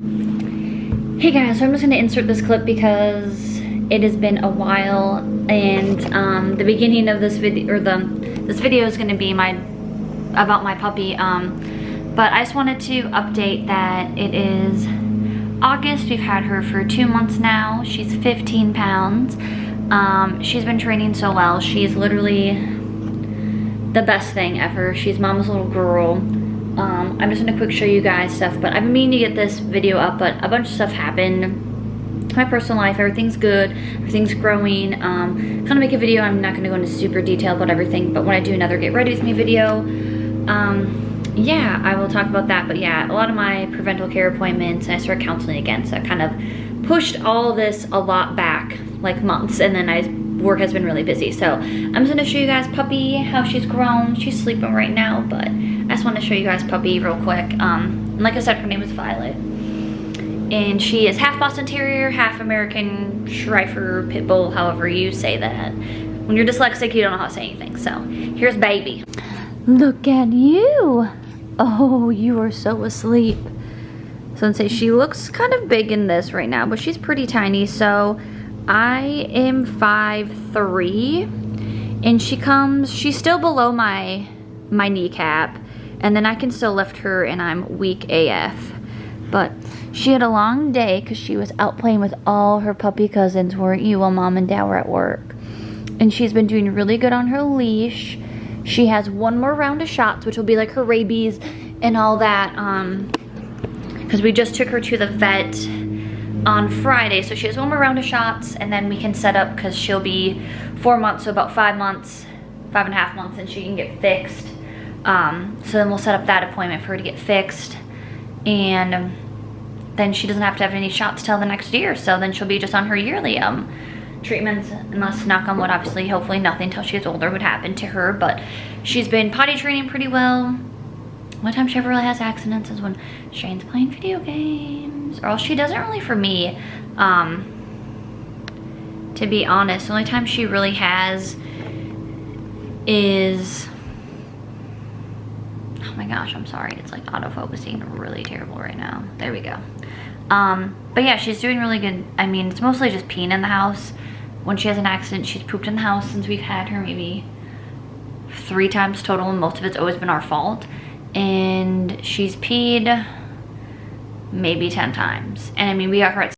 Hey guys, so I'm just going to insert this clip because it has been a while, and the beginning of this video, or this video is going to be about my puppy, but I just wanted to update that it is August. We've had her for 2 months now. She's 15 pounds. She's been training so well. She's literally the best thing ever. She's mama's little girl. I'm just gonna quick show you guys stuff, but I've been meaning to get this video up, but a bunch of stuff happened in my personal life. Everything's good, everything's growing. Gonna make a video. I'm not gonna go into super detail about everything, but when I do another get ready with me video, yeah, I will talk about that. But yeah, a lot of my preventive care appointments, and I started counseling again, so I kind of pushed all this a lot back, like months, and then work has been really busy. So I'm just gonna show you guys Puppy, how she's grown. She's sleeping right now, but I just want to show you guys Puppy real quick. Like I said, her name is Violet, and she is half Boston Terrier, half American Schreifer Pit Bull, however you say that. When you're dyslexic, you don't know how to say anything. So here's baby. Look at you. Oh, you are so asleep. So I'd say she looks kind of big in this right now, but she's pretty tiny. So I am 5'3", and she's still below my kneecap, and then I can still lift her, and I'm weak AF. But she had a long day because she was out playing with all her puppy cousins, weren't you, while mom and dad were at work. And she's been doing really good on her leash. She has one more round of shots, which will be like her rabies and all that, because we just took her to the vet on Friday, so she has one more round of shots, and then we can set up, because she'll be 4 months, so about 5 months, 5.5 months, and she can get fixed. So then we'll set up that appointment for her to get fixed, and then she doesn't have to have any shots till the next year. So then she'll be just on her yearly treatments, unless, knock on wood, obviously, hopefully nothing till she gets older would happen to her. But she's been potty training pretty well. One time she ever really has accidents is when Shane's playing video games, or else she doesn't really for me, to be honest. The only time she really has is, oh my gosh, I'm sorry, it's like autofocusing really terrible right now. There we go. But yeah, she's doing really good. I mean, it's mostly just peeing in the house. When she has an accident, she's pooped in the house since we've had her maybe 3 times total, and most of it's always been our fault. And she's peed maybe 10 times. And I mean, we got her at...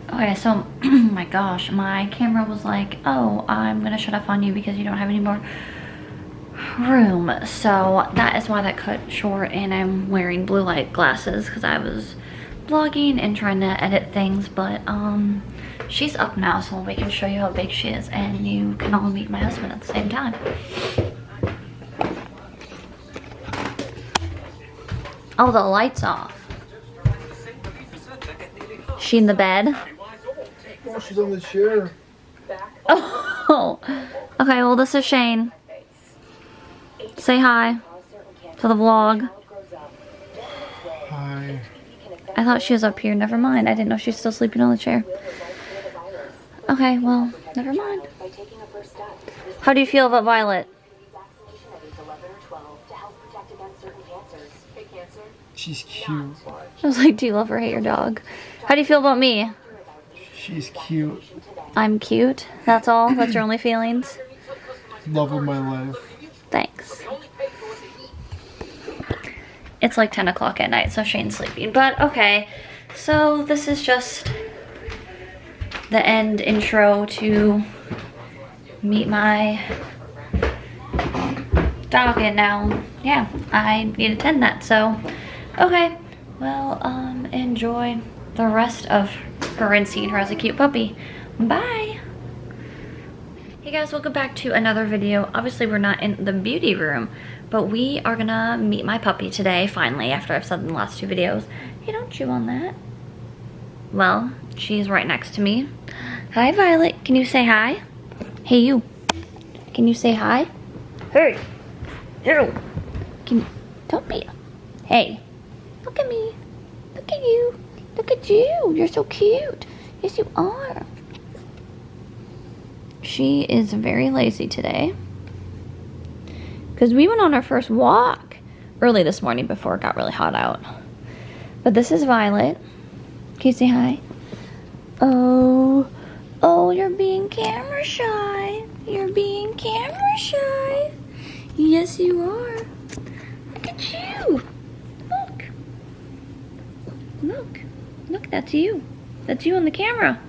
Okay, so, oh my gosh, my camera was like, oh, I'm gonna shut off on you because you don't have any more room. So that is why that cut short, and I'm wearing blue light glasses because I was vlogging and trying to edit things. But she's up now, so we can show you how big she is, and you can all meet my husband at the same time. Oh, the light's off. She in the bed? Oh, she's on the chair. Oh, okay, well, this is Shane. Say hi to the vlog. Hi. I thought she was up here. Never mind. I didn't know she's still sleeping on the chair. Okay, well, never mind. How do you feel about Violet? She's cute. I was like, do you love or hate your dog? How do you feel about me? She's cute. I'm cute. That's all? That's your only feelings? Love of my life. Thanks. It's like 10 o'clock at night, so Shane's sleeping. But okay, so this is just the end intro to meet my dog, and now, yeah, I need to tend that. So, okay, well, enjoy the rest of her and seeing her as a cute puppy. Bye. Hey guys, welcome back to another video. Obviously, we're not in the beauty room, but we are gonna meet my puppy today, finally, after I've said in the last 2 videos. Hey, don't chew on that. Well, she's right next to me. Hi, Violet. Can you say hi? Hey, you. Can you say hi? Hey. Ew. Don't be. Hey. Look at me. Look at you. Look at you. You're so cute. Yes, you are. She is very lazy today, because we went on our first walk early this morning before it got really hot out. But this is Violet. Can you say hi? Oh, you're being camera shy. You're being camera shy. Yes, you are. Look at you. Look. Look. Look, that's you. That's you on the camera.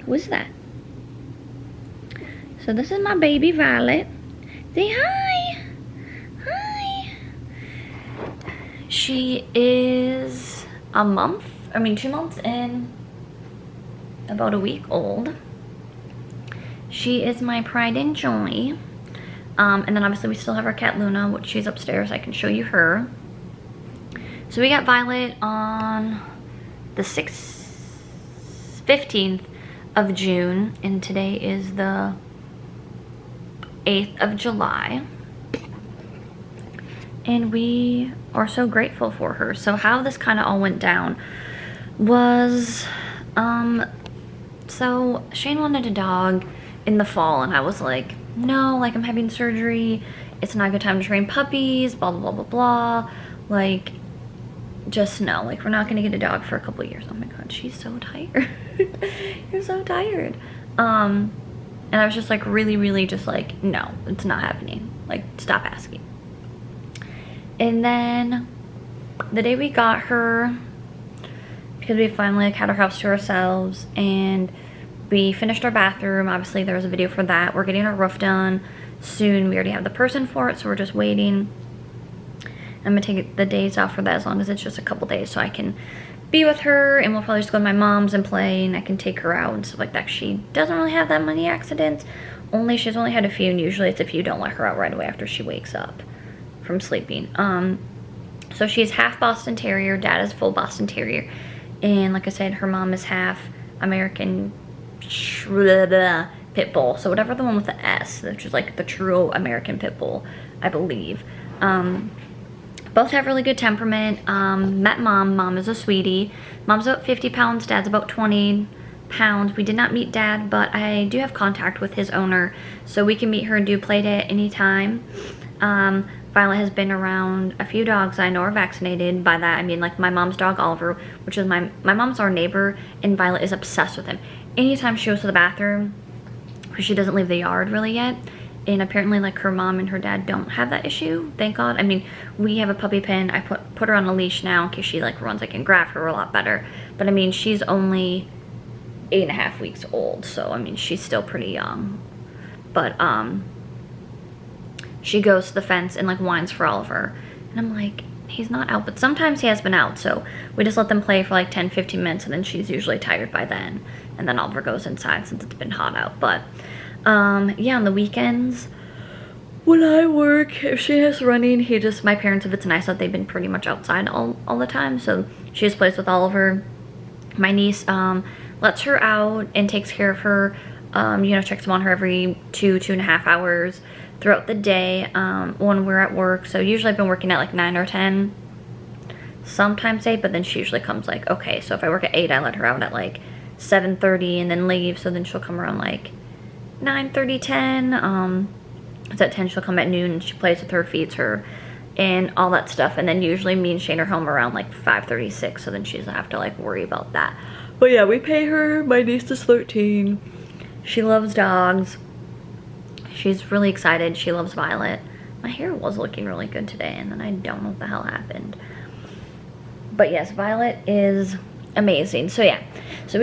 Who is that? So this is my baby Violet. Say hi. Hi. She is a month, 2 months and about a week old. She is my pride and joy. And then obviously we still have our cat Luna, which she's upstairs. I can show you her. So we got Violet on the 15th of June, and today is the 8th of July. And we are so grateful for her. So how this kind of all went down was, so Shane wanted a dog in the fall, and I was like, no, like, I'm having surgery. It's not a good time to train puppies, blah, blah, blah, blah, blah. Like, just no, like, we're not gonna get a dog for a couple of years. Oh my God, she's so tired. You're so tired. And I was just like, really just like, no, it's not happening. Like, stop asking. And then the day we got her, because we finally like had our house to ourselves and we finished our bathroom. Obviously there was a video for that. We're getting our roof done soon. We already have the person for it, so we're just waiting. I'm gonna take the days off for that, as long as it's just a couple days, so I can be with her, and we'll probably just go to my mom's and play, and I can take her out and stuff like that. She doesn't really have that many accidents. She's only had a few, and usually it's if you don't let her out right away after she wakes up from sleeping. So she's half Boston Terrier. Dad is full Boston Terrier, and like I said, her mom is half American Pit Bull. So whatever the one with the S, which is like the true American Pit Bull, I believe. Both have really good temperament. Met Mom. Mom is a sweetie. Mom's about 50 pounds. Dad's about 20 pounds. We did not meet Dad, but I do have contact with his owner, so we can meet her and do play date at any time. Violet has been around a few dogs I know are vaccinated. By that I mean like my mom's dog Oliver, which is my mom's our neighbor, and Violet is obsessed with him. Anytime she goes to the bathroom, because she doesn't leave the yard really yet, and apparently like her mom and her dad don't have that issue, thank God. I mean, we have a puppy pen. I put her on a leash now in case she like runs. I can grab her a lot better, but I mean, she's only 8.5 weeks old, so I mean, she's still pretty young. But she goes to the fence and like whines for Oliver, and I'm like, he's not out. But sometimes he has been out, so we just let them play for like 10-15 minutes, and then she's usually tired by then, and then Oliver goes inside since it's been hot out. But yeah, on the weekends when I work, if she is running, my parents, if it's nice out, they've been pretty much outside all the time, so she just plays with Oliver. My niece lets her out and takes care of her, you know, checks on her every 2.5 hours throughout the day when we're at work. So usually I've been working at like 9 or 10, sometimes 8, but then she usually comes like, okay, so if I work at 8, I let her out at like 7:30 and then leave, so then she'll come around like 9:30, 10. So at 10 she'll come at noon and she plays with her, feeds her, and all that stuff. And then usually me and Shane are home around like 5:36, so then she doesn't have to like worry about that. But yeah, we pay her. My niece is 13. She loves dogs. She's really excited. She loves Violet. My hair was looking really good today, and then I don't know what the hell happened. But yes, Violet is amazing. So yeah, so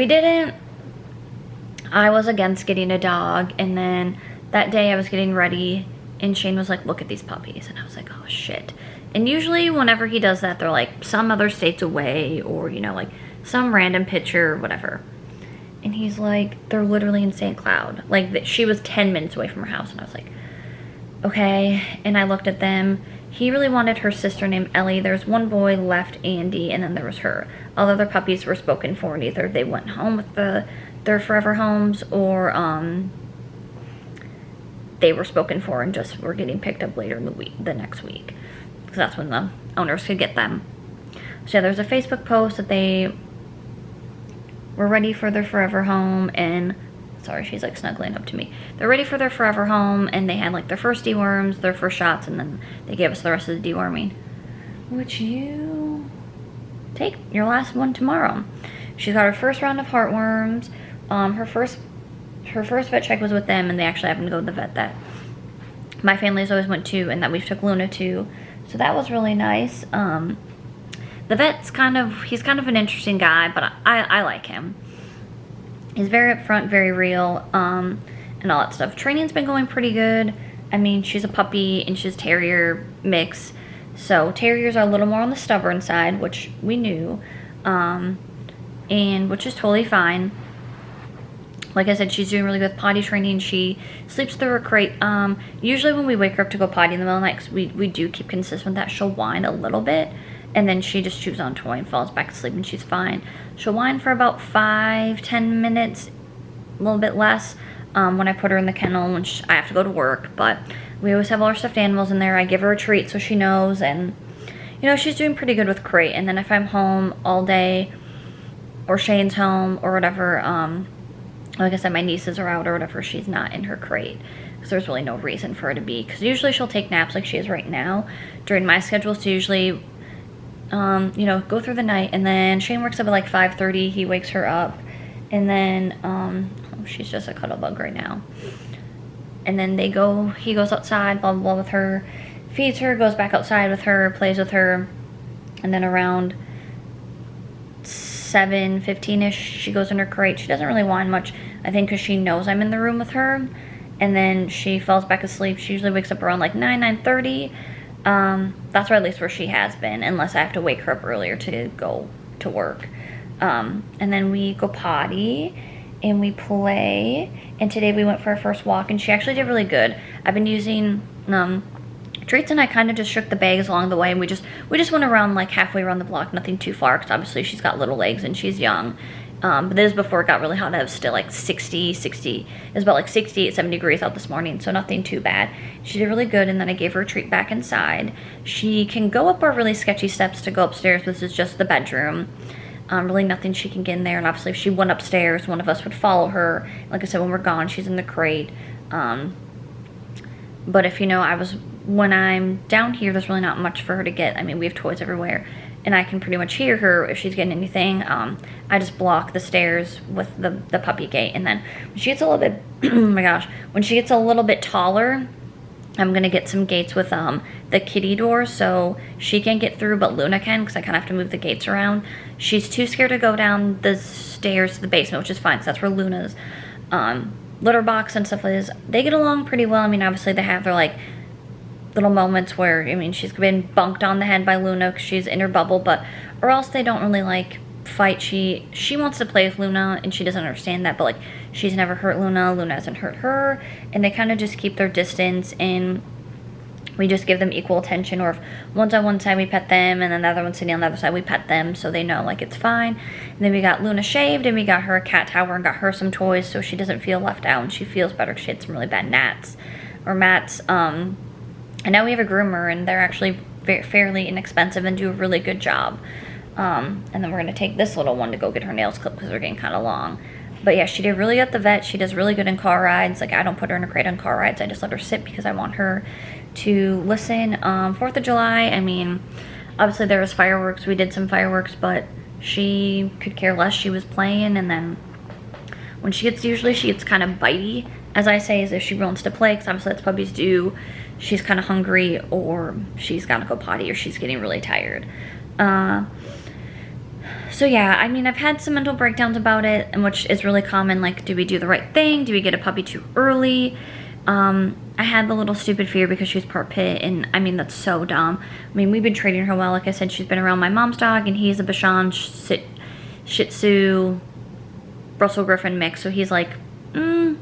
I was against getting a dog, and then that day I was getting ready, and Shane was like, look at these puppies, and I was like, oh shit. And usually whenever he does that, they're like some other states away, or you know, like some random picture or whatever. And he's like, they're literally in St. Cloud. Like, she was 10 minutes away from her house, and I was like, okay. And I looked at them. He really wanted her sister named Ellie. There's one boy left, Andy, and then there was her. All the other puppies were spoken for, and either they went home with their forever homes, or they were spoken for and just were getting picked up later in the next week, because that's when the owners could get them. So yeah, there's a Facebook post that they were ready for their forever home, and sorry, she's like snuggling up to me. They're ready for their forever home, and they had like their first deworms, their first shots, and then they gave us the rest of the deworming, which you take your last one tomorrow. She's got her first round of heartworms. Her first vet check was with them, and they actually happened to go to the vet that my family's always went to and that we took Luna to. So that was really nice. The vet's he's kind of an interesting guy, but I like him. He's very upfront, very real, and all that stuff. Training's been going pretty good. I mean, she's a puppy and she's terrier mix. So terriers are a little more on the stubborn side, which we knew, and which is totally fine. Like I said, she's doing really good with potty training. She sleeps through her crate. Usually when we wake her up to go potty in the middle of the night, 'cause we do keep consistent with that, she'll whine a little bit. And then she just chews on a toy and falls back asleep and she's fine. She'll whine for about 5-10 minutes, a little bit less, when I put her in the kennel when I have to go to work. But we always have all our stuffed animals in there. I give her a treat so she knows. And, you know, she's doing pretty good with crate. And then if I'm home all day, or Shane's home, or whatever, like I said, my nieces are out or whatever, she's not in her crate. Because there's really no reason for her to be. Because usually she'll take naps like she is right now. During my schedule, so usually... you know, go through the night, and then Shane works up at like 5:30. He wakes her up, and then she's just a cuddle bug right now. And then he goes outside, blah blah blah, with her, feeds her, goes back outside with her, plays with her, and then around 7:15ish, she goes in her crate. She doesn't really whine much, I think, because she knows I'm in the room with her. And then she falls back asleep. She usually wakes up around like 9:30. That's at least where she has been, unless I have to wake her up earlier to go to work. And then we go potty and we play. And today we went for our first walk, and she actually did really good. I've been using treats, and I kind of just shook the bags along the way, and we just went around like halfway around the block, nothing too far, because obviously she's got little legs and she's young. But this is before it got really hot. It was still like 60. It was about like 68, 70 degrees out this morning, so nothing too bad. She did really good, and then I gave her a treat back inside. She can go up our really sketchy steps to go upstairs. This is just the bedroom. Really nothing she can get in there, and obviously if she went upstairs, one of us would follow her. Like I said, when we're gone, she's in the crate. But if you know, when I'm down here, there's really not much for her to get. I mean, we have toys everywhere, and I can pretty much hear her if she's getting anything. I just block the stairs with the puppy gate, and then when she gets a little bit, oh my gosh, when she gets a little bit taller, I'm gonna get some gates with the kitty door so she can't get through, but Luna can, because I kind of have to move the gates around. She's too scared to go down the stairs to the basement, which is fine, because that's where Luna's litter box and stuff is. They get along pretty well. I mean, obviously they have their like little moments where, I mean, she's been bunked on the head by Luna because she's in her bubble, but or else they don't really like fight. She wants to play with Luna, and she doesn't understand that, but like she's never hurt Luna hasn't hurt her, and they kind of just keep their distance, and we just give them equal attention. Or if one's on one side, we pet them, and then the other one's sitting on the other side, we pet them, so they know like it's fine. And then we got Luna shaved, and we got her a cat tower and got her some toys so she doesn't feel left out, and she feels better because she had some really bad gnats or mats. And now we have a groomer, and they're actually fairly inexpensive and do a really good job. And then we're going to take this little one to go get her nails clipped because they're getting kind of long. But yeah, she did really good at the vet. She does really good in car rides. Like, I don't put her in a crate on car rides. I just let her sit because I want her to listen. 4th of July, I mean, obviously there was fireworks. We did some fireworks, but she could care less. She was playing, and then when she gets kind of bitey, as I say, as if she wants to play, because obviously that's puppies do. She's kind of hungry, or she's got to go potty, or she's getting really tired. So yeah, I mean, I've had some mental breakdowns about it, and which is really common. Like, do we do the right thing? Do we get a puppy too early? I had the little stupid fear because she was part pit, and I mean, that's so dumb. I mean, we've been treating her well. Like I said, she's been around my mom's dog, and he's a Bichon Shih Tzu Russell Griffin mix, so he's like 15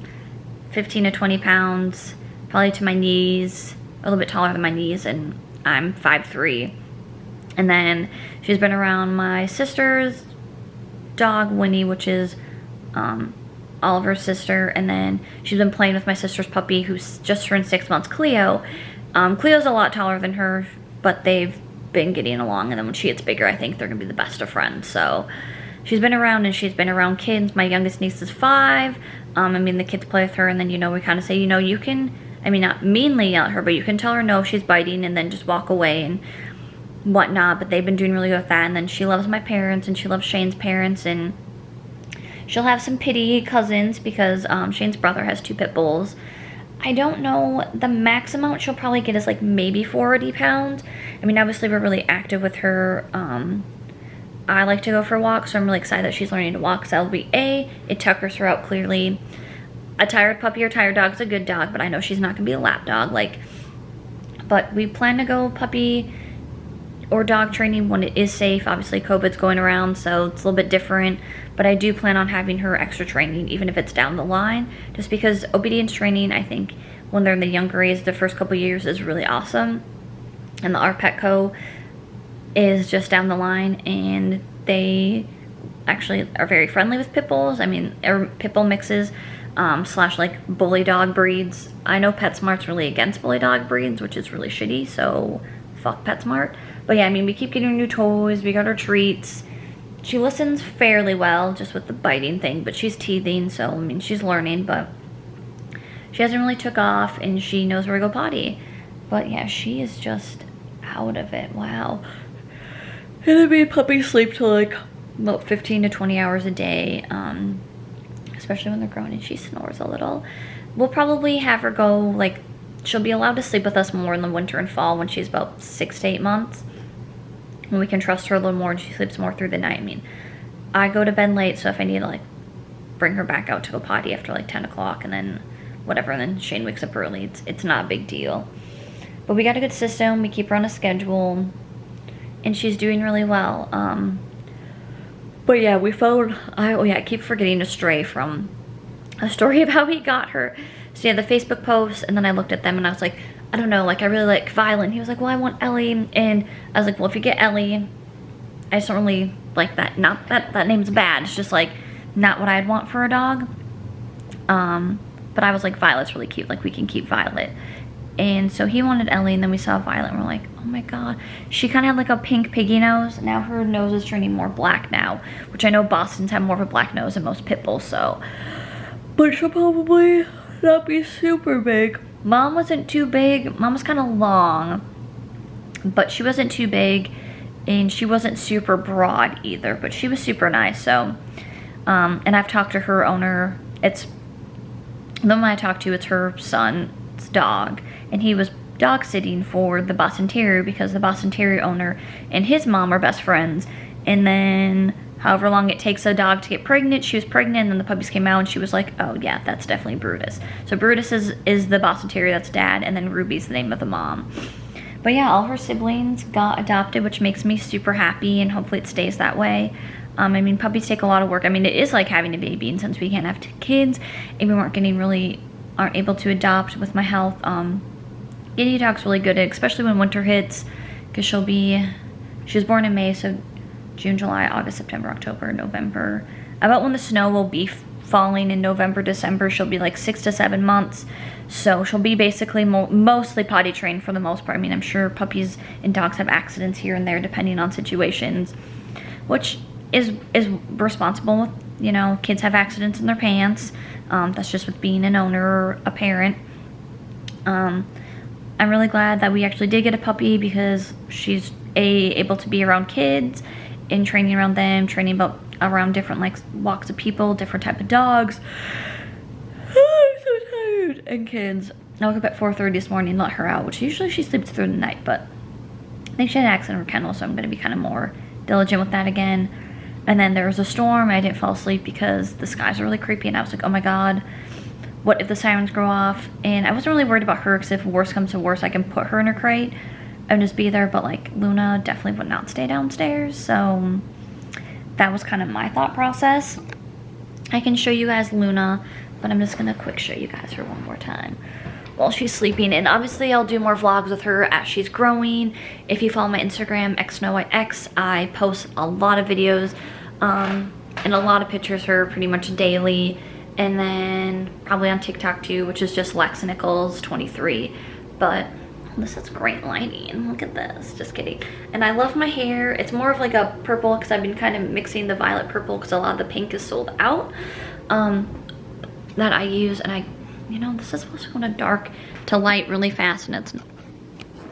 to 20 pounds, probably to my knees, a little bit taller than my knees, and I'm 5'3". And then she's been around my sister's dog, Winnie, which is Oliver's sister, and then she's been playing with my sister's puppy, who's just turned 6 months, Cleo. Cleo's a lot taller than her, but they've been getting along, and then when she gets bigger, I think they're gonna be the best of friends. So she's been around, and she's been around kids. My youngest niece is 5. I mean, the kids play with her, and then, you know, we kind of say, you know, you can, I mean, not meanly yell at her, but you can tell her no if she's biting, and then just walk away. And whatnot, but they've been doing really good with that. And then she loves my parents, and she loves Shane's parents, and she'll have some pity cousins because Shane's brother has 2 pit bulls. I don't know, the max amount she'll probably get is like maybe 40 pounds. I mean, obviously we're really active with her. I like to go for walks, so I'm really excited that she's learning to walk. So that'll be it tuckers her out clearly. A tired puppy or tired dog is a good dog, but I know she's not gonna be a lap dog. But we plan to go puppy or dog training when it is safe. Obviously COVID's going around, so it's a little bit different, but I do plan on having her extra training, even if it's down the line, just because obedience training, I think when they're in the younger age, the first couple years is really awesome. And the Our Petco is just down the line, and they actually are very friendly with pit bulls. I mean, pit bull mixes slash like bully dog breeds. I know PetSmart's really against bully dog breeds, which is really shitty, so fuck PetSmart. But yeah, I mean, we keep getting new toys, we got her treats. She listens fairly well, just with the biting thing, but she's teething, so I mean, she's learning, but she hasn't really took off, and she knows where to go potty. But yeah, she is just out of it. Wow. And I mean, puppies sleep till like about 15 to 20 hours a day, especially when they're grown, and she snores a little. We'll probably have her go, like, she'll be allowed to sleep with us more in the winter and fall when she's about 6 to 8 months. And we can trust her a little more, and she sleeps more through the night. I mean, I go to bed late, so if I need to like bring her back out to go potty after like 10 o'clock and then whatever, and then Shane wakes up early, it's not a big deal. But we got a good system, we keep her on a schedule, and she's doing really well. But yeah, we found, I keep forgetting to stray from a story of how we got her. So yeah, the Facebook posts, and then I looked at them and I was like, I don't know, like I really like Violet. He was like, well, I want Ellie. And I was like, well, if you get Ellie, I just don't really like that. Not that that name's bad, it's just like not what I'd want for a dog. But I was like, Violet's really cute, like we can keep Violet. And so he wanted Ellie, and then we saw Violet, and we're like, oh my god. She kind of had like a pink piggy nose. Now her nose is turning more black now, which I know Bostons have more of a black nose than most pit bulls, so. But she'll probably not be super big. Mom wasn't too big. Mom was kind of long, but she wasn't too big, and she wasn't super broad either, but she was super nice. So, and I've talked to her owner. It's the one I talked to, it's her son's dog, and he was dog sitting for the Boston Terrier because the Boston Terrier owner and his mom are best friends. And then however long it takes a dog to get pregnant, she was pregnant, and then the puppies came out, and she was like, oh yeah, that's definitely Brutus. So Brutus is the Boston Terrier, that's dad, and then Ruby's the name of the mom. But yeah, all her siblings got adopted, which makes me super happy, and hopefully it stays that way. I mean, puppies take a lot of work. I mean, it is like having a baby, and since we can't have kids, and we aren't able to adopt with my health, Guinea Dog's really good, especially when winter hits, because she was born in May, so June, July, August, September, October, November. About when the snow will be falling in November, December, she'll be like 6 to 7 months. So she'll be basically mostly potty trained for the most part. I mean, I'm sure puppies and dogs have accidents here and there depending on situations, which is responsible with, you know, kids have accidents in their pants. That's just with being an owner or a parent. I'm really glad that we actually did get a puppy because she's able to be around kids and training around them, training around different like walks of people, different type of dogs. Oh, I'm so tired. And kids. I woke up at 4:30 this morning and let her out, which usually she sleeps through the night, but I think she had an accident in her kennel, so I'm going to be kind of more diligent with that again. And then there was a storm, and I didn't fall asleep because the skies were really creepy, and I was like, oh my god, what if the sirens go off? And I wasn't really worried about her, because if worse comes to worse, I can put her in her crate and just be there. But like Luna definitely would not stay downstairs, so that was kind of my thought process. I can show you guys Luna, but I'm just gonna quick show you guys her one more time while she's sleeping. And obviously I'll do more vlogs with her as she's growing. If you follow my Instagram, xsnowwhitex, I post a lot of videos and a lot of pictures of her pretty much daily. And then probably on TikTok too, which is just Lex Nichols 23. But this is great lighting. Look at this. Just kidding. And I love my hair. It's more of like a purple because I've been kind of mixing the violet purple because a lot of the pink is sold out that I use. And you know, this is supposed to go to dark to light really fast, and it's not.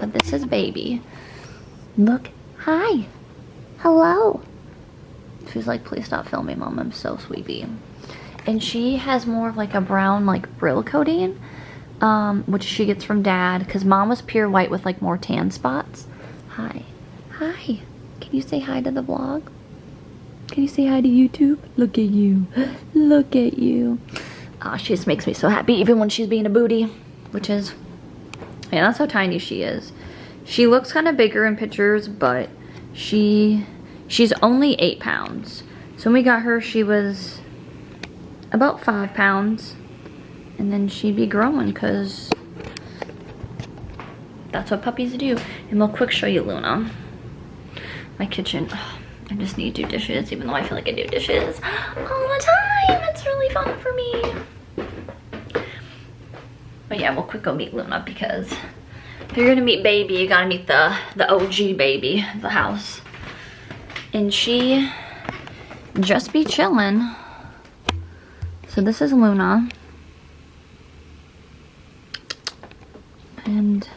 But this is baby. Look Hi. Hello. She's like, please stop filming, Mom. I'm so sleepy. And she has more of like a brown like brill coating, which she gets from Dad, because Mom was pure white with like more tan spots. Hi. Hi. Can you say hi to the vlog? Can you say hi to YouTube? Look at you. Look at you. She just makes me so happy, even when she's being a booty, which is, yeah, that's how tiny she is. She looks kind of bigger in pictures, but she's only 8 pounds. So when we got her, she was about 5 pounds. And then she'd be growing, because that's what puppies do. And we'll quick show you Luna. My kitchen. Oh, I just need to do dishes, even though I feel like I do dishes all the time. It's really fun for me. But yeah, we'll quick go meet Luna, because if you're gonna meet baby, you gotta meet the OG baby of the house. And she just be chilling. So this is Luna. And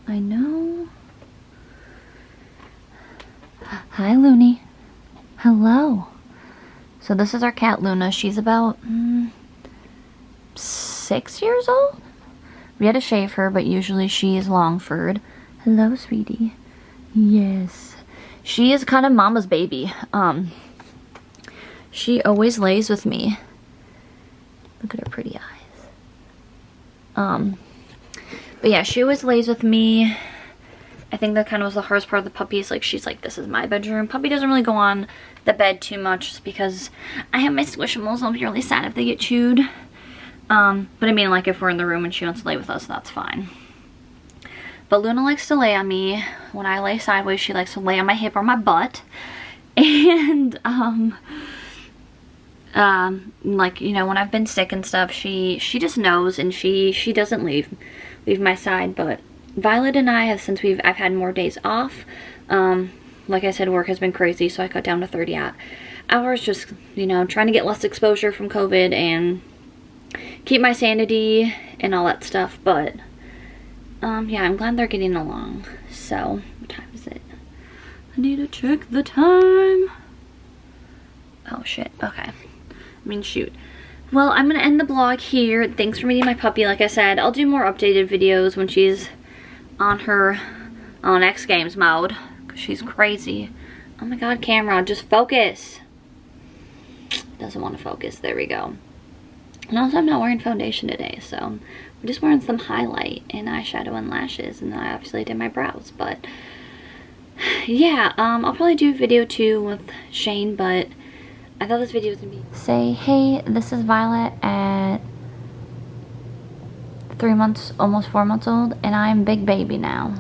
I know. Hi, Looney. Hello. So this is our cat, Luna. She's about 6 years old. We had to shave her, but usually she is long furred. Hello, sweetie. Yes. She is kind of mama's baby. She always lays with me. Look at her pretty eyes. But yeah, she always lays with me. I think that kind of was the hardest part of the puppies. Like, she's like, this is my bedroom. Puppy doesn't really go on the bed too much, just because I have my Squishimals. I'll be really sad if they get chewed. But I mean, like, if we're in the room and she wants to lay with us, that's fine. But Luna likes to lay on me. When I lay sideways, she likes to lay on my hip or my butt. And, like, you know, when I've been sick and stuff, she just knows, and she doesn't leave my side. But Violet and I have, since I've had more days off, like I said, work has been crazy, so I cut down to 30 hours, just, you know, trying to get less exposure from COVID and keep my sanity and all that stuff. But yeah, I'm glad they're getting along. So what time is it? I need to check the time. Oh shit. Okay. I mean, shoot. Well, I'm gonna end the vlog here. Thanks for meeting my puppy. Like I said, I'll do more updated videos when she's on X Games mode, because she's crazy. Oh my god, camera, just focus. Doesn't want to focus. There we go. And also, I'm not wearing foundation today, so I'm just wearing some highlight and eyeshadow and lashes, and then I obviously did my brows. But yeah, I'll probably do a video too with Shane, but I thought this video was gonna be, say, hey, this is Violet at 3 months, almost 4 months old, and I'm big baby now.